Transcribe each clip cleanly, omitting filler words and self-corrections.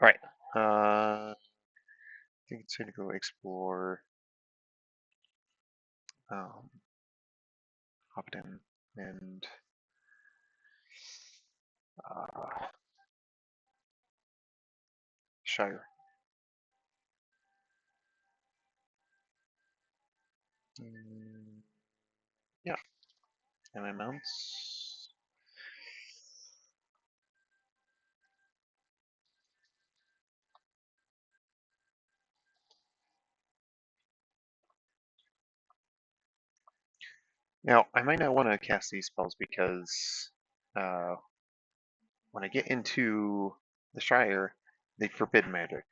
Right. I think it's time to go explore um, Hopton and uh, Shire. Mm, yeah, and my mounts. Now, I might not want to cast these spells because uh, when I get into the Shire, they forbid magic.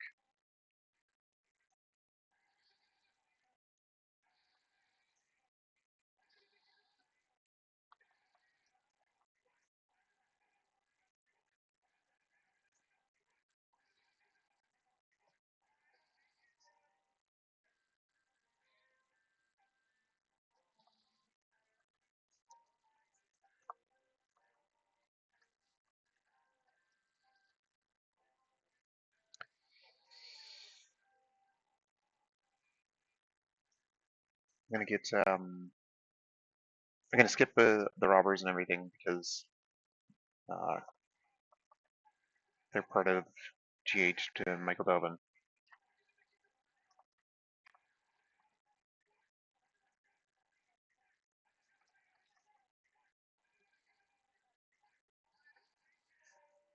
I'm gonna get. I'm gonna skip the robbers and everything because uh, they're part of GH to Michael Delvin.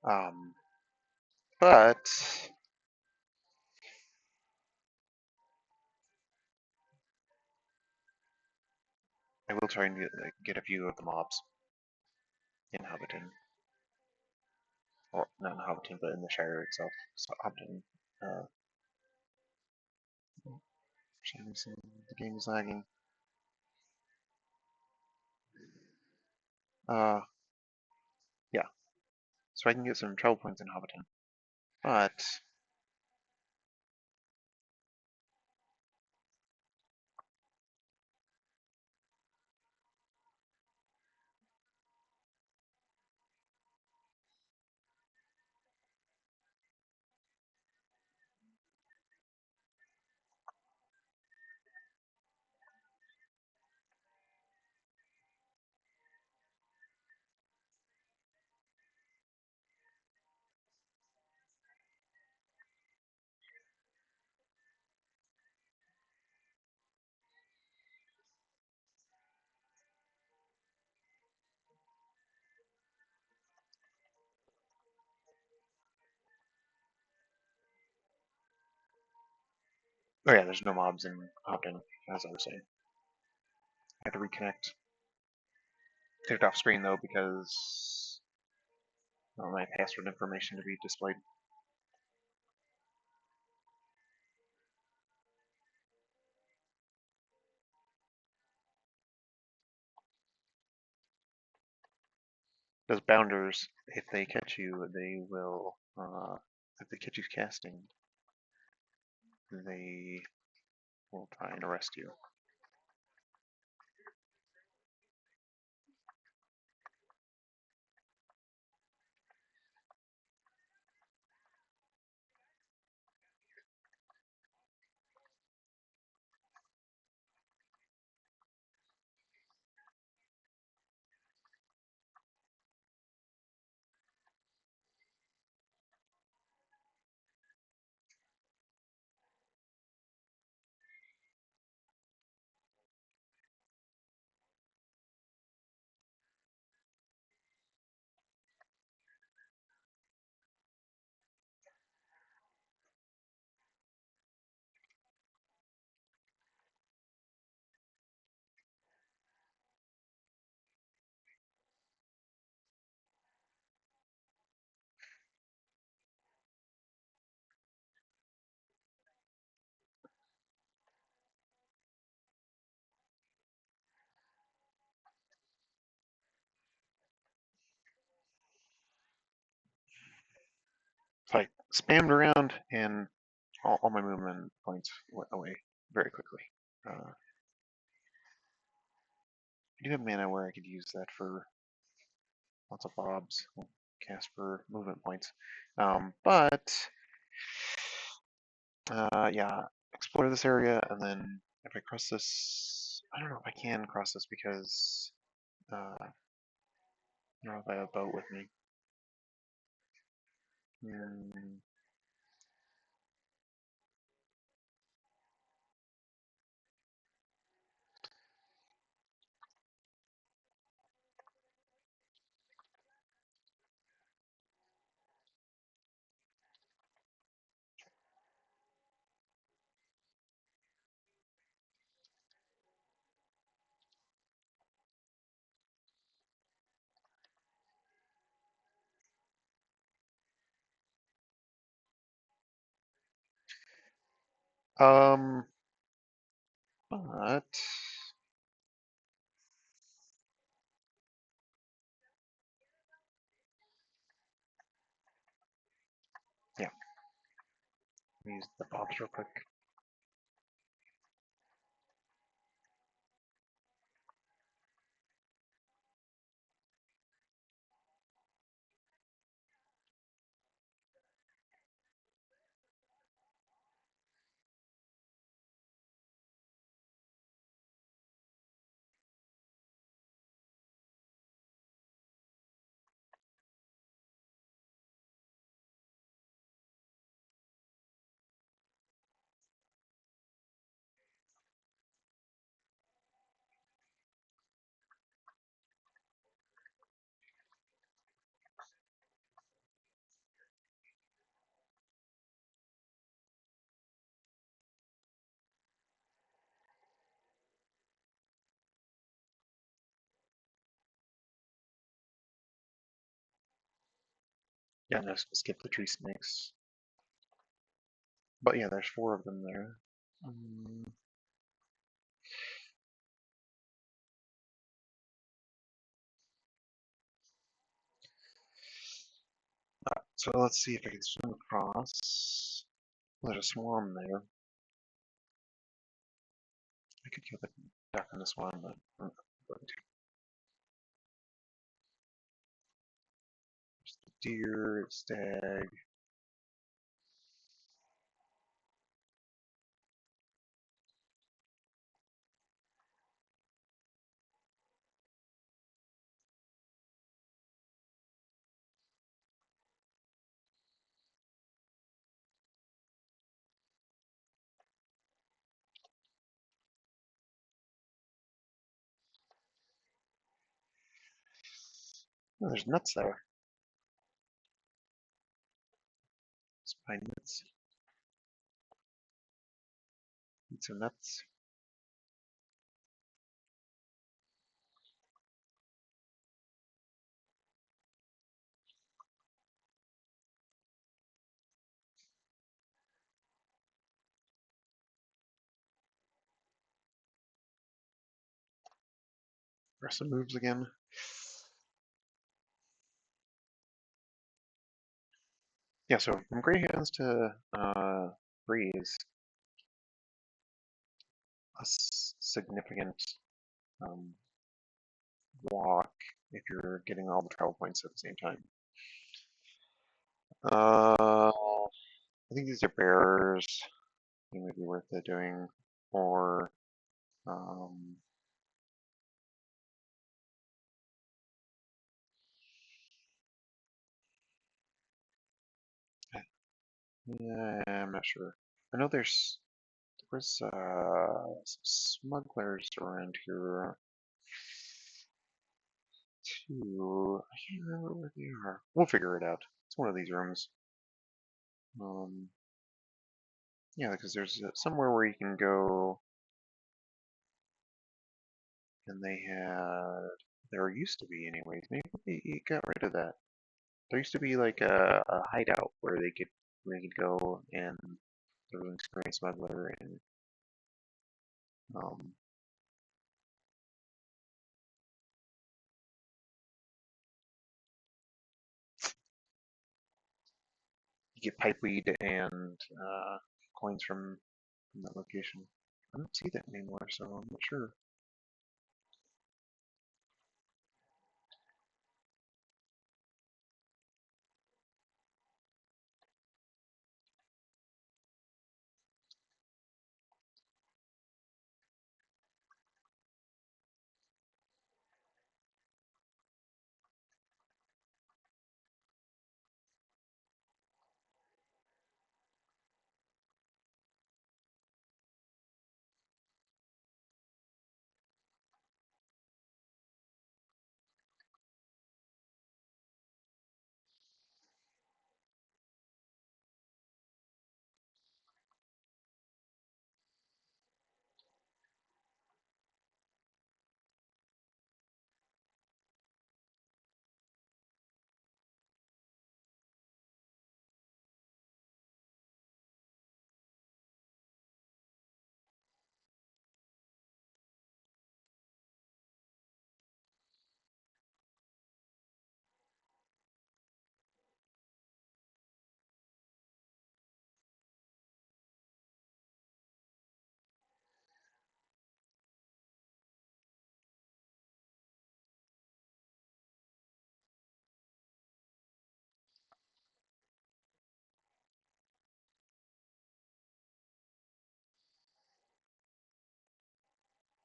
Um, but I will try and get a few of the mobs in Hobbiton, or not in Hobbiton, but in the Shire itself. So Hobbiton. Uh, the game is lagging. Uh, yeah, so I can get some travel points in Hobbiton. But oh yeah, there's no mobs in Hobbiton, as I was saying. I have to reconnect. Clicked off screen though because I want my password information to be displayed. Those bounders, if they catch you, they will. If they catch you casting, they will try and arrest you. So I spammed around, and all my movement points went away very quickly. I do have mana where I could use that for lots of bobs, cast for movement points. But Yeah, explore this area, and then if I cross this, I don't know if I can cross this because I don't know if I have a boat with me. Hmm. Um, but yeah, use the box real quick. Yeah, no, skip the tree snakes. But yeah, there's four of them there. Um, so let's see if I can swim across. There's a swarm there. I could kill the duck in this one, but I'm not going to. There's the deer, stag. Oh, there's nuts there. Pine nuts. Eat some nuts. Press some moves again. Yeah, so from gray hands to freeze, a significant um, walk if you're getting all the travel points at the same time. I think these are bears. They might be worth it doing. Or um, yeah, I'm not sure. I know there's some smugglers around here too. I can't remember where they are. We'll figure it out. It's one of these rooms. Um, yeah, because there's somewhere where you can go, and there used to be anyways. Maybe they got rid of that. There used to be like a hideout where you could go and there was an experienced smuggler and um, you get pipeweed and coins from that location. I don't see that anymore, so I'm not sure.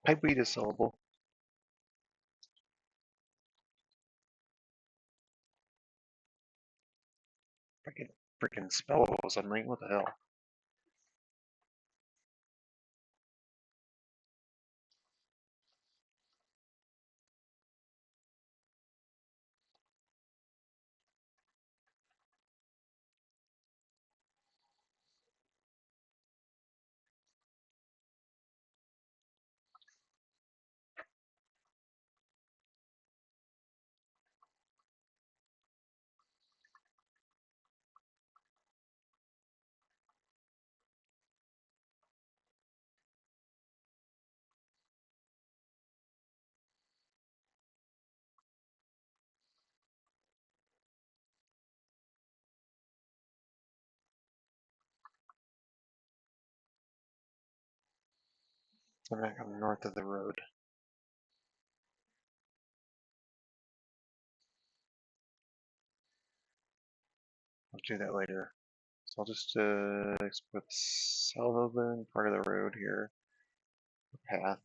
Pipeweed is sellable. Freaking spellable suddenly. What the hell? I'm back on north of the road. I'll do that later. So I'll just put southern part of the road here. Path.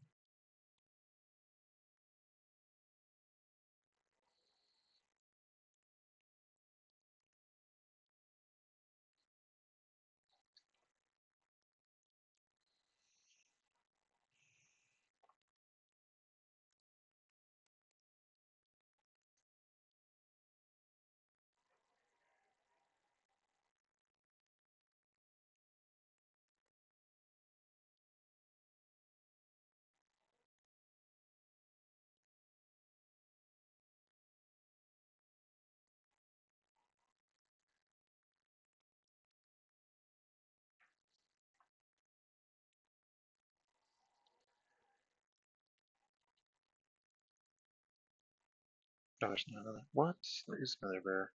Oh, there's another. What? There is another bear.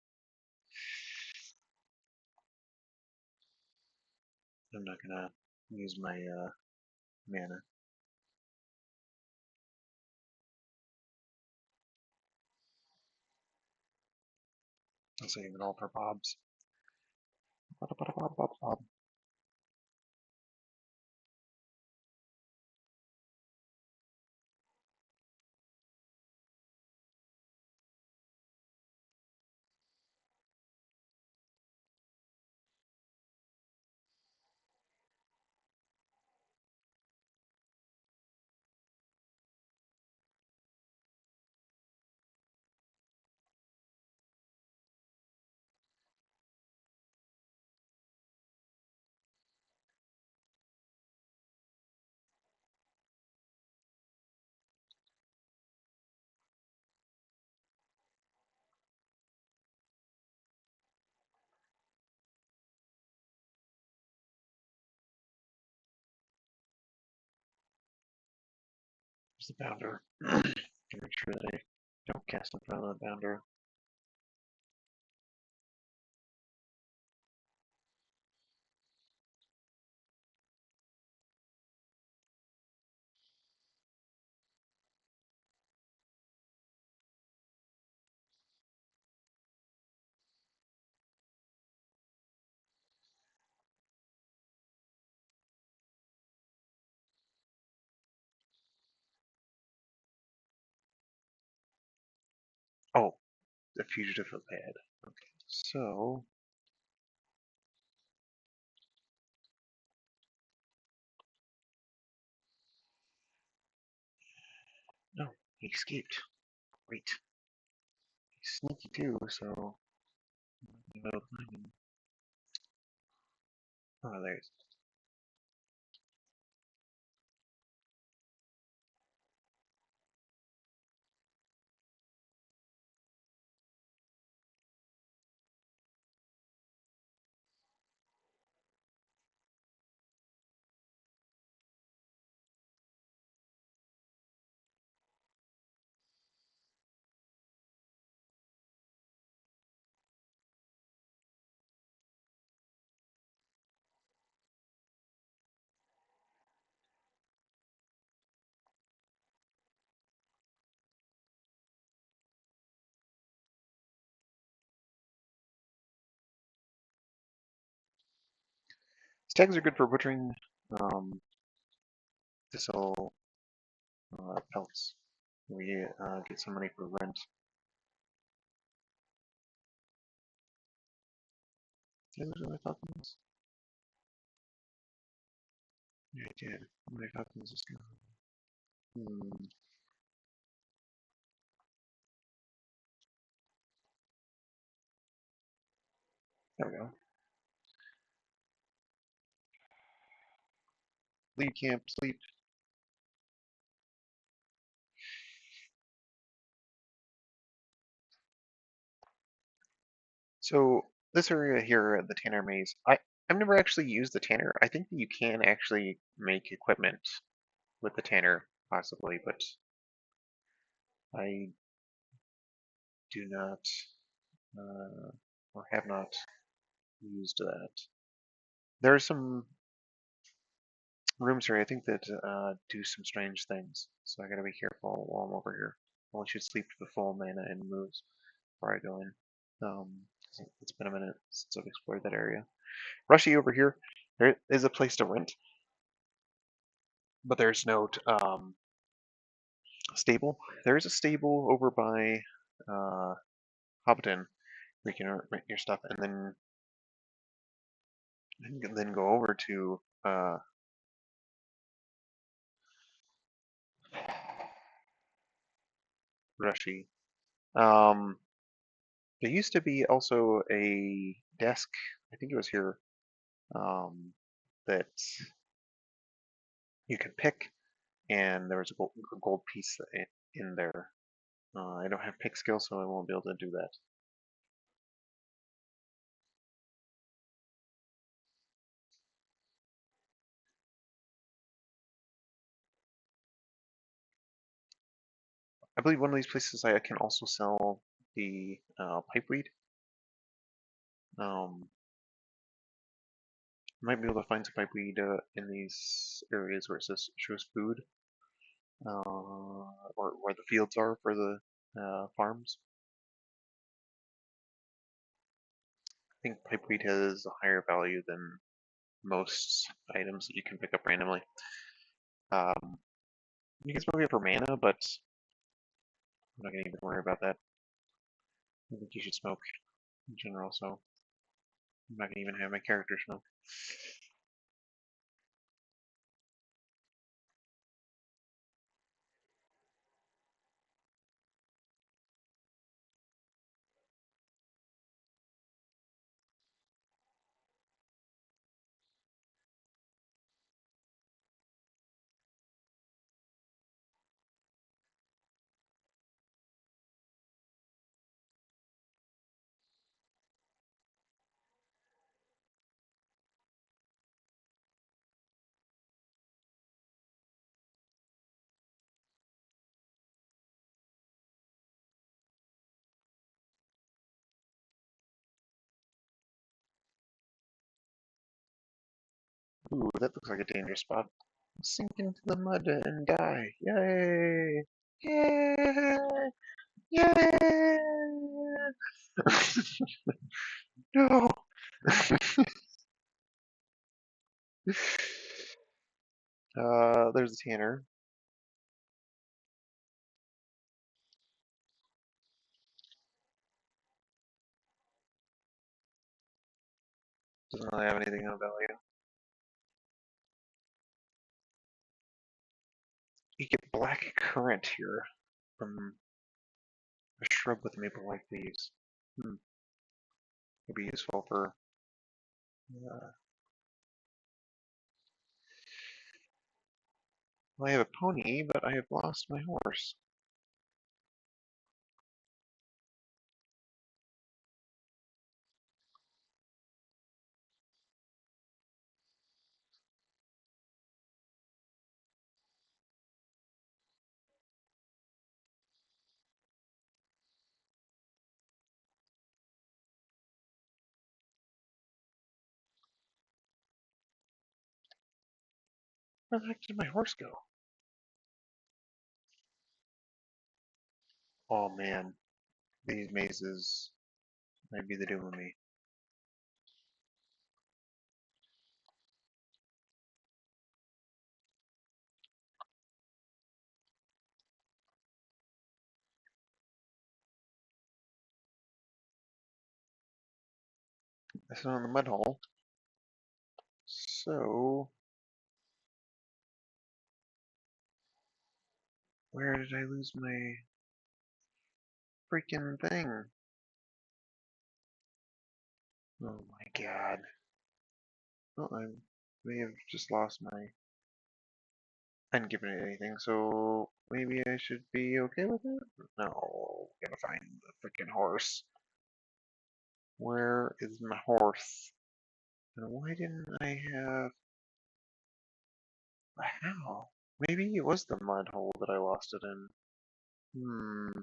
I'm not gonna use my mana. I'll save it all for Bob's. Bob. There's the bounder. Make sure that I don't cast in front of the bounder. Oh, the fugitive of pad. Okay, so no, he escaped. Great. He's sneaky too, so oh, there's. Stags are good for butchering. This'll pelts. We get some money for rent. Did I lose my falcons? Yeah, I did. My falcons is gone. Hmm. There we go. Leave camp, sleep. So this area here at the Tanner Maze, I've never actually used the Tanner. I think that you can actually make equipment with the Tanner, possibly, but I do not or have not used that. There are some rooms here I think that do some strange things, so I gotta be careful while I'm over here. I want you to sleep to the full mana and moves before I go in. Um, it's been a minute since I've explored that area. Rushy over here, there is a place to rent, but there's no stable. There is a stable over by Hobbiton where you can rent your stuff, and then go over to Rushy. Um, there used to be also a desk. I think it was here um, that you could pick, and there was a gold piece in there. I don't have pick skill, so I won't be able to do that. I believe one of these places I can also sell the pipeweed. Um, might be able to find some pipeweed in these areas where it says shows food, or where the fields are for the farms. I think pipeweed has a higher value than most items that you can pick up randomly. Um, you can smoke it for mana, but I'm not gonna even worry about that. I think you should smoke in general, so I'm not gonna even have my character smoke. Ooh, that looks like a dangerous spot. Sink into the mud and die. Yay! Yay! Yay! No! There's a Tanner. Doesn't really have anything of value. You get black currant here from a shrub with maple-like leaves. Hmm. Could be useful for. Uh, well, I have a pony, but I have lost my horse. Where the heck did my horse go? Oh man, these mazes might be the doom of me. I sit on the mud hole. So, where did I lose my freaking thing? Oh my god. Well, I may have just lost my... I didn't give it anything, so maybe I should be okay with it? No, I gotta find the freaking horse. Where is my horse? And why didn't I have a how? Maybe it was the mud hole that I lost it in. Hmm.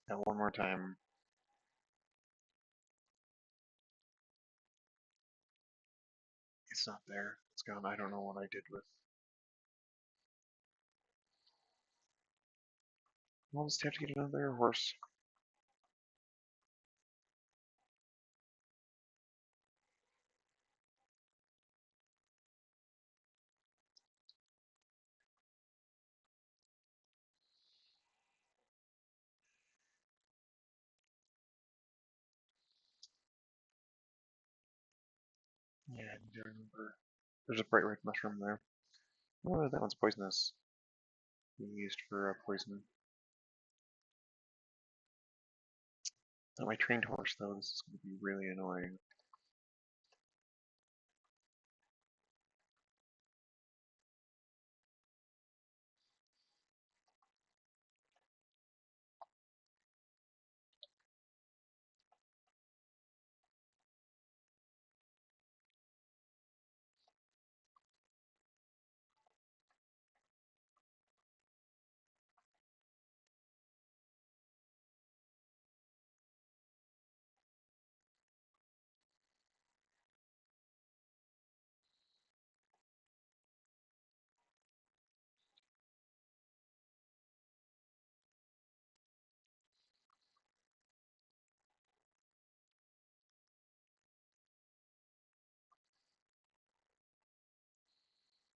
That one more time. It's not there. It's gone. I don't know what I did with... I'll just have to get another horse. Yeah, I need to remember. There's a bright red mushroom there. Oh, that one's poisonous. Being used for poison. Not my trained horse, though. This is going to be really annoying.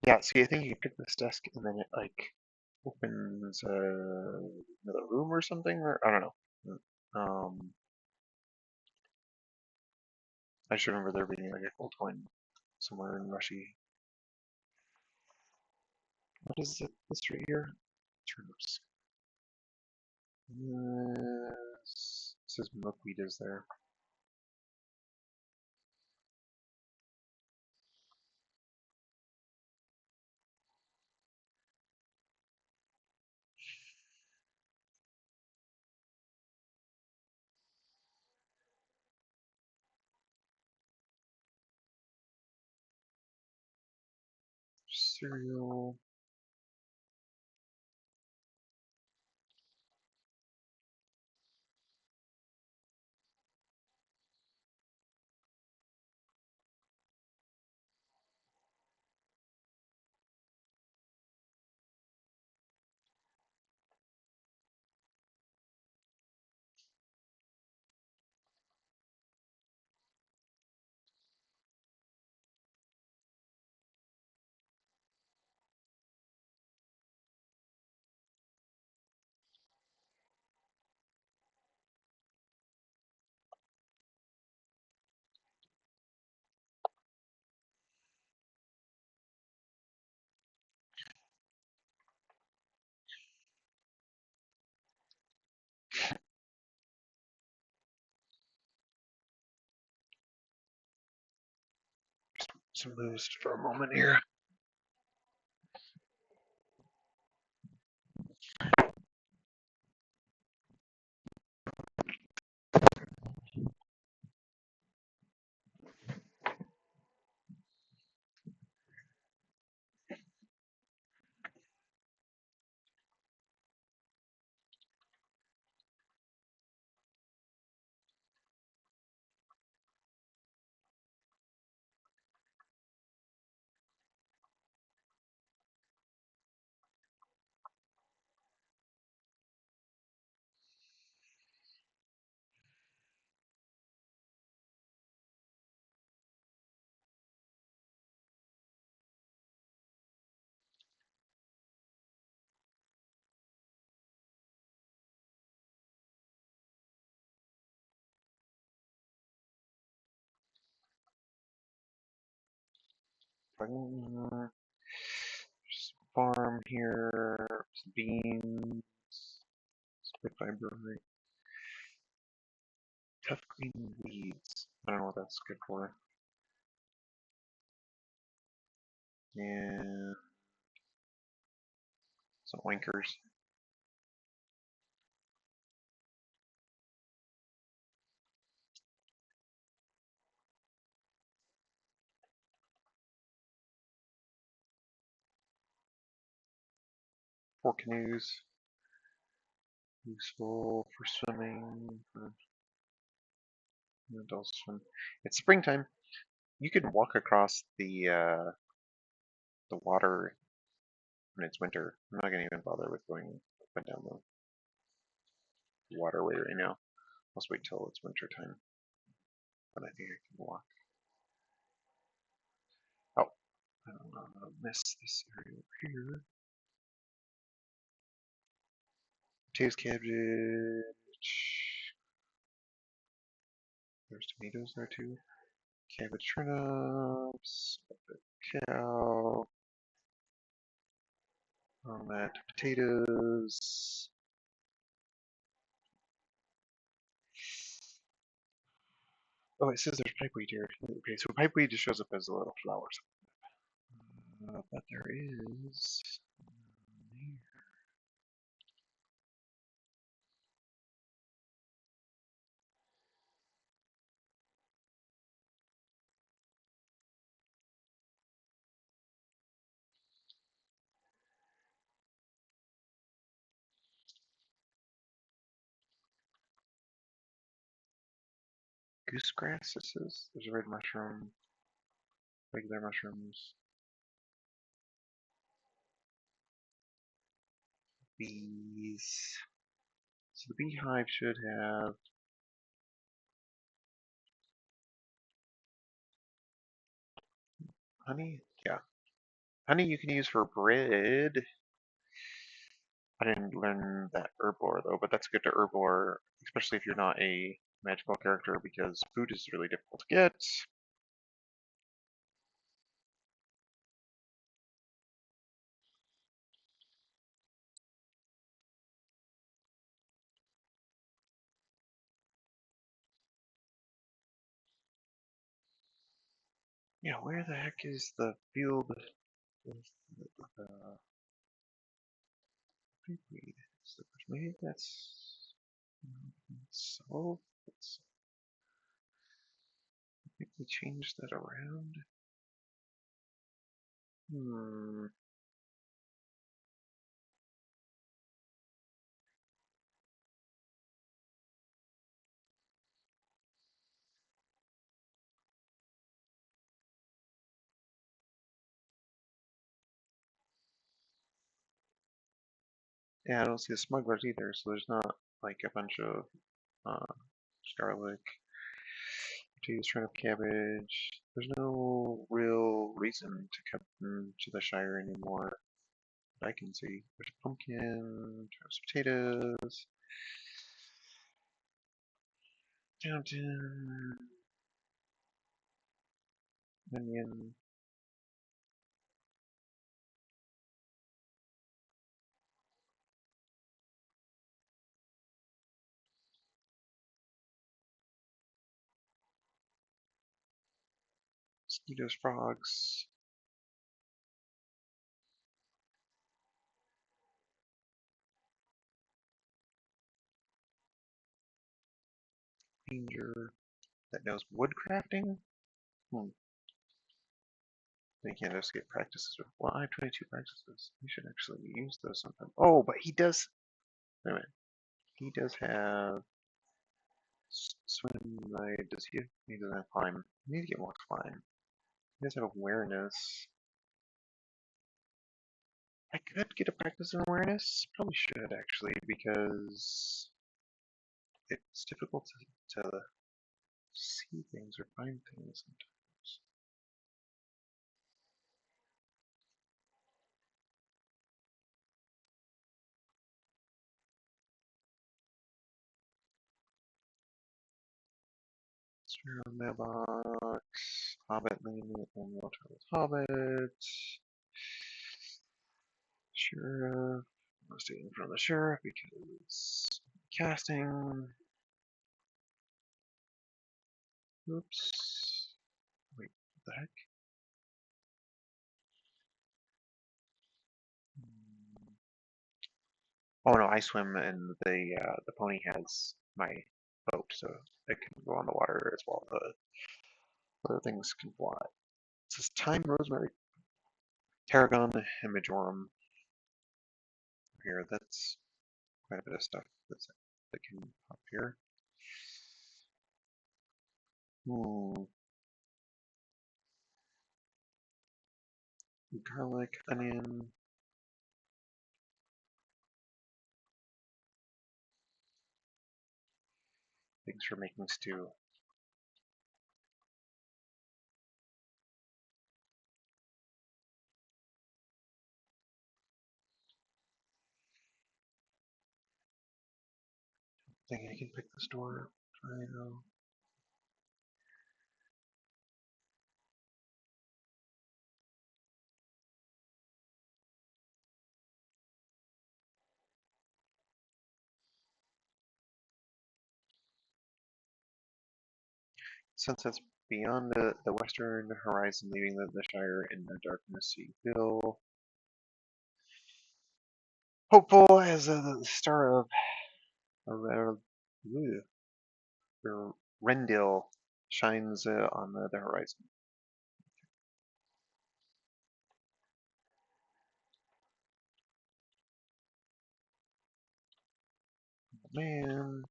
Yeah, see, I think you can pick this desk and then it, like, opens another room or something, or I don't know. I should remember there being like a gold coin somewhere in Rushy. What is it? This right here? Turnips. It says milkweed is there. Cereal. some boost for a moment here. Farm here, some beans, split fiber, tough green weeds. I don't know what that's good for. And some oinkers. 4 canoes. Useful for swimming. For adults swim. It's springtime. You can walk across the water when it's winter. I'm not gonna even bother with going up and down the waterway right now. Let's wait till it's winter time. But I think I can walk. Oh, I don't want to miss this area over here. Potatoes, cabbage. There's tomatoes there too. Cabbage, turnips, cow. On that, potatoes. Oh, it says there's pipeweed here. Okay, so pipeweed just shows up as little flowers. But there is. Goosegrass, this is. There's a red mushroom, regular mushrooms, bees. So the beehive should have honey. Yeah, honey you can use for bread. I didn't learn that herbivore though, but that's good to herbivore, especially if you're not a magical character because food is really difficult to get. Yeah, where the heck is the field with the pigweed? Maybe that's so. I think we changed that around. Hmm. Yeah, I don't see the smugglers either, so there's not like a bunch of uh, garlic, potatoes, turnip, cabbage. There's no real reason to come to the Shire anymore that I can see. There's pumpkin, turnips, potatoes, fountain, onion. Mosquitoes, frogs. Ranger that knows wood crafting? Hmm. They can't escape practices. Well, I have 22 practices. We should actually use those sometime. Oh, but he does. Wait a minute. He does have swim. Does he? He doesn't have climb. I need to get more climb. He does have awareness. I could get a practice in awareness. Probably should actually because it's difficult to see things or find things sometimes. Zero mailbox. Hobbit lane and water with Hobbit. Sheriff. I'm staying from the sheriff because casting. Oops. Wait, what the heck? Oh no, I swim and the pony has my boat, so it can go on the water as well. The other things can fly. It says thyme, rosemary, tarragon, and majoram. Here, that's quite a bit of stuff that can pop here. Garlic, onion. Things for making stew. I think I can pick this door. I know. Sunsets beyond the western horizon, leaving the Shire in the darkness. You feel hopeful as the star of uh, Rendil shines on the horizon. Man,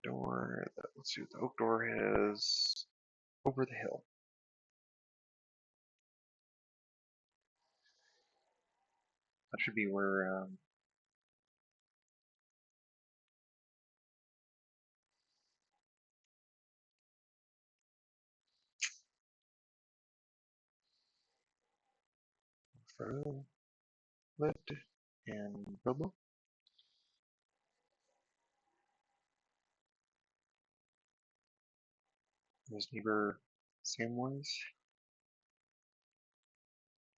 door. Let's see what the oak door is. Over the hill. That should be where. Frodo lived and Bilbo. His neighbor Samwise.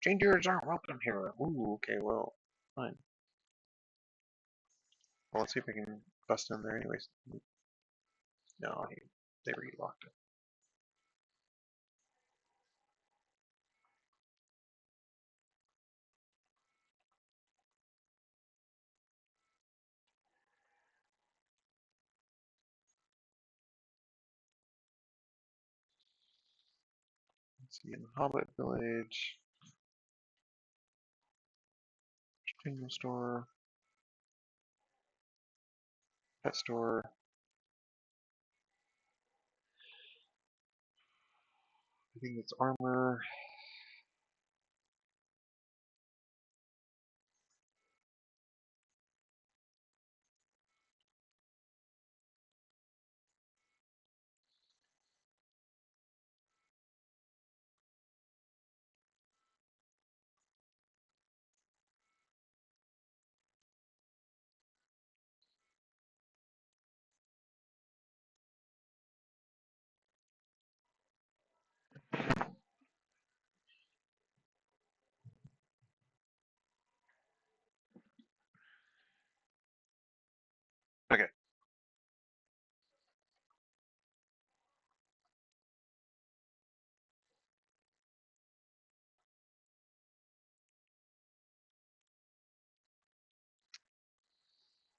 Strangers aren't welcome here. Ooh, okay, well, fine. Well, let's see if I can bust in there anyways. No, they relocked it. Let's see, in the Hobbit Village, general store, pet store. I think it's armor.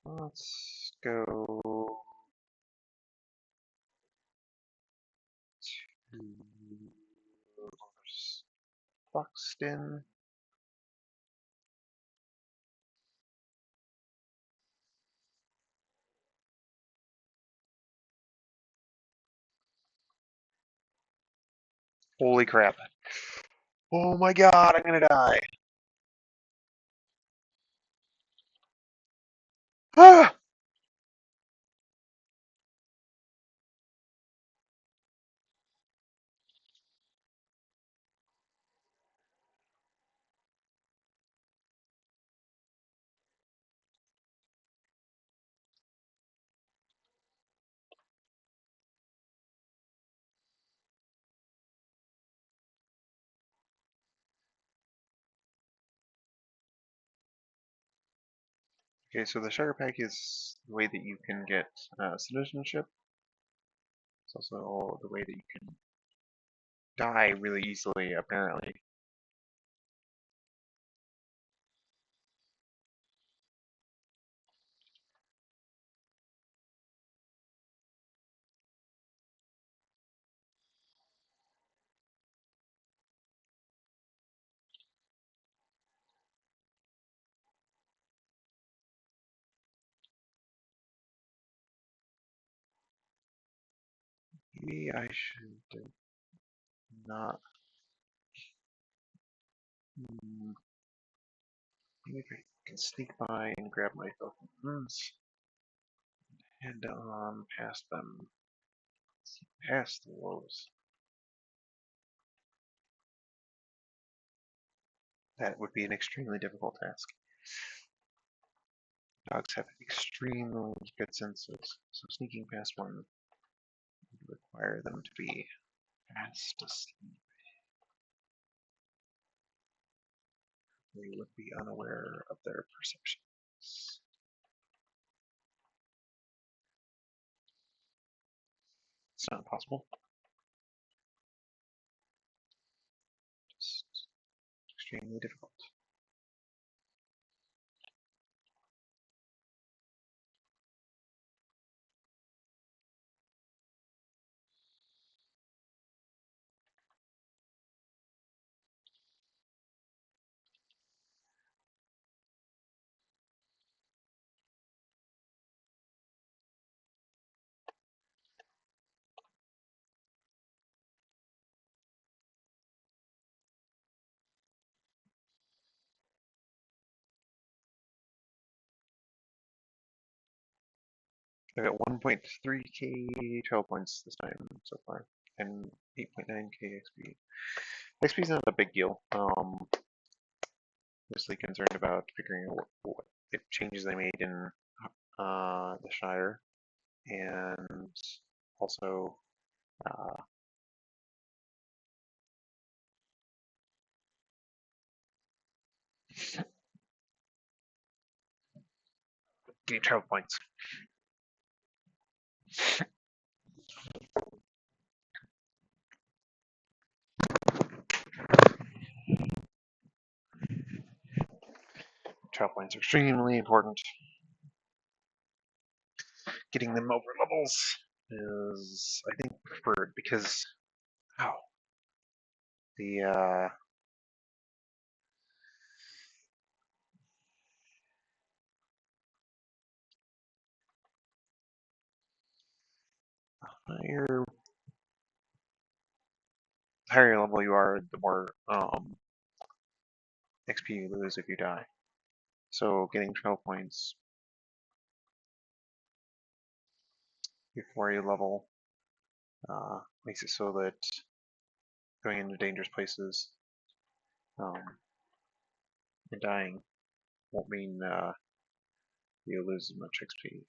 Let's go to Buxton. Holy crap. Oh my god, I'm gonna die. Ah! Okay, so the Shire Pack is the way that you can get citizenship. It's also the way that you can die really easily, apparently. Maybe I should not. Hmm, maybe if I can sneak by and grab my tokens and past them, past the wolves. That would be an extremely difficult task. Dogs have extremely good senses, so sneaking past one would require them to be fast asleep. They would be unaware of their perceptions. It's not possible. Just extremely difficult. I got 1.3k trail points this time so far, and 8.9k XP. XP is not a big deal. Mostly concerned about figuring out what changes they made in the Shire, and also uh, getting travel points. Travel points are extremely important. Getting them over levels is, I think, preferred because oh, the higher higher level you are, the more XP you lose if you die. So getting trail points before you level makes it so that going into dangerous places um, and dying won't mean you lose as much XP.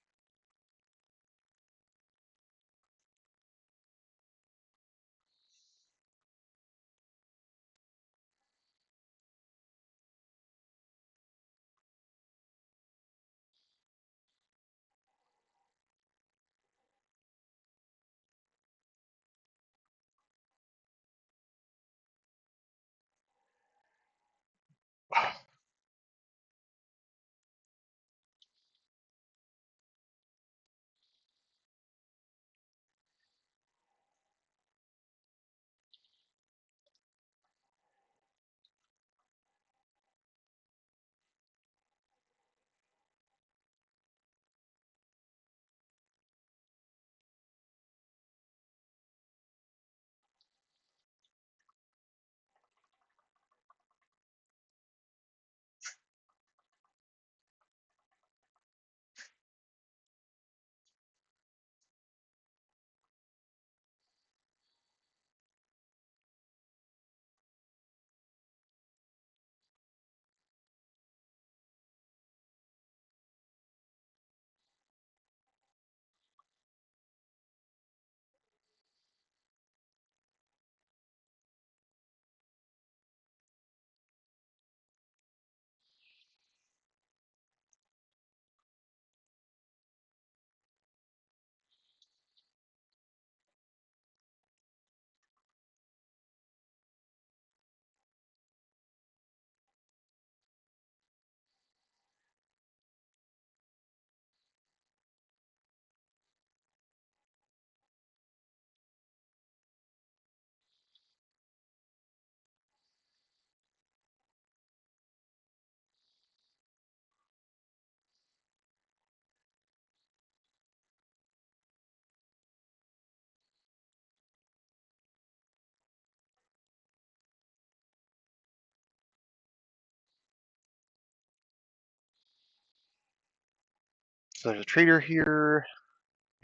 So there's a trader here,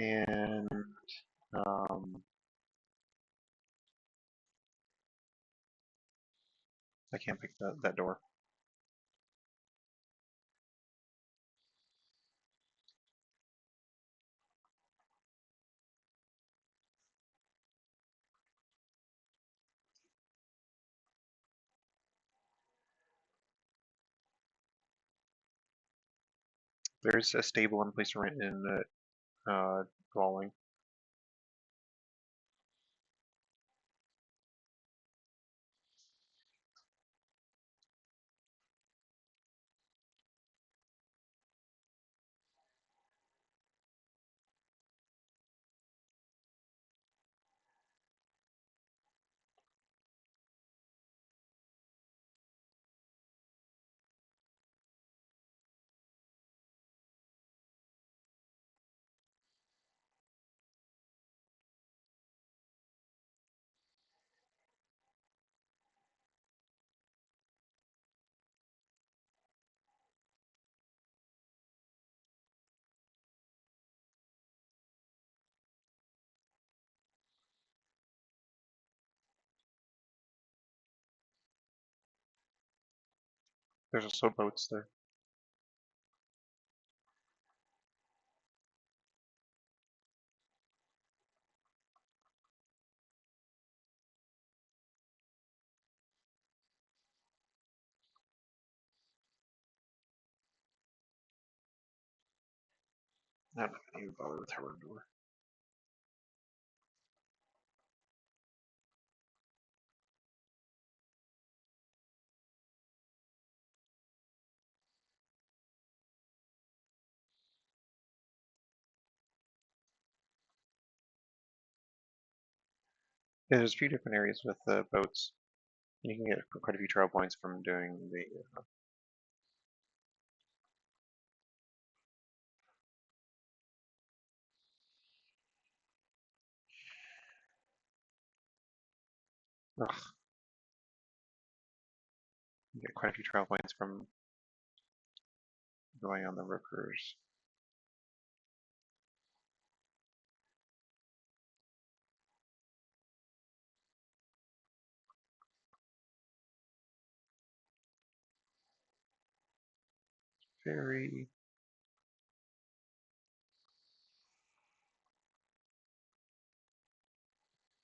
and um, I can't pick that door. There's a stable and place to rent in the dwelling. There's also boats there. I'm not gonna even bother with her door. Yeah, there's a few different areas with boats. You can get quite a few trial points from doing the. Ugh, you get quite a few trial points from going on the rivers. Ferry.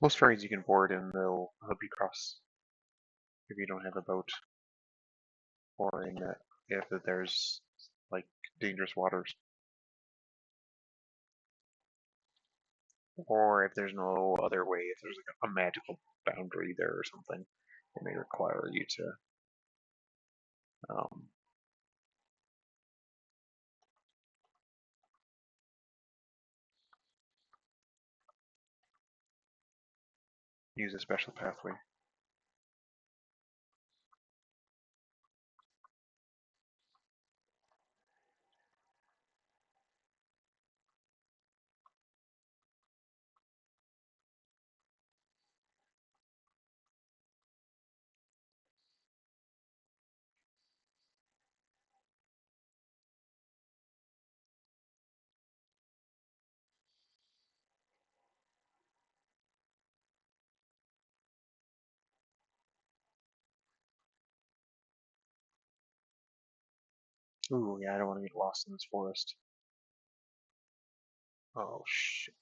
Most ferries you can board and they'll help you cross if you don't have a boat, or in if there's like dangerous waters, or if there's no other way, if there's like a magical boundary there or something, it may require you to um, use a special pathway. Ooh, yeah, I don't want to get lost in this forest. Oh shit.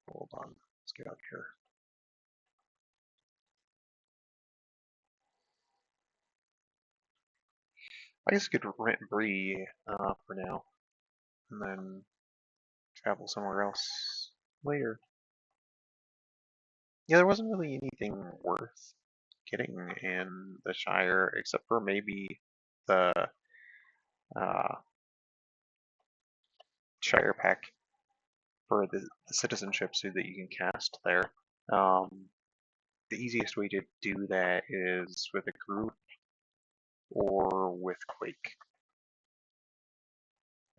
Hold on. Let's get out here. I guess I could rent Bree for now, and then travel somewhere else later. Yeah, there wasn't really anything worth getting in the Shire except for maybe the uh, Shire pack for the citizenship so that you can cast there. Um, the easiest way to do that is with a group or with Quake.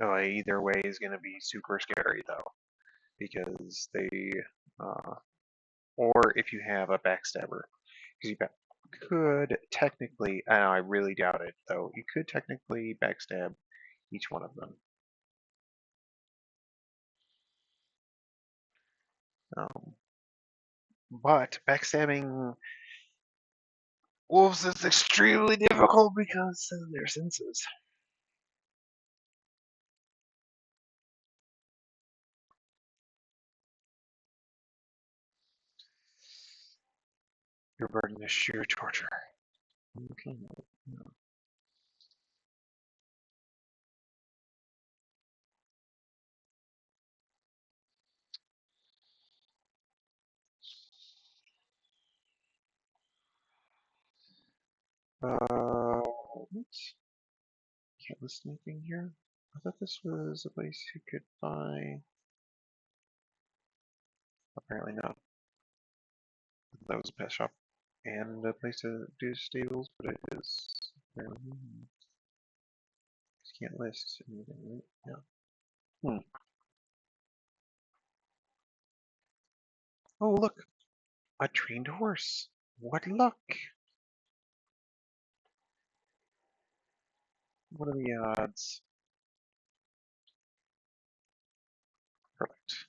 Either way is going to be super scary though, because uh, or if you have a backstabber, because you could technically, I really doubt it though, you could technically backstab each one of them. Um, but backstabbing wolves is extremely difficult because of their senses. Your burden is sheer torture. Okay. What? Can't list anything here? I thought this was a place you could buy. Apparently not. That was a pet shop and a place to do stables, but it is apparently can't list anything, right? Yeah. Hmm. Oh look, a trained horse. What luck! What are the odds? Perfect.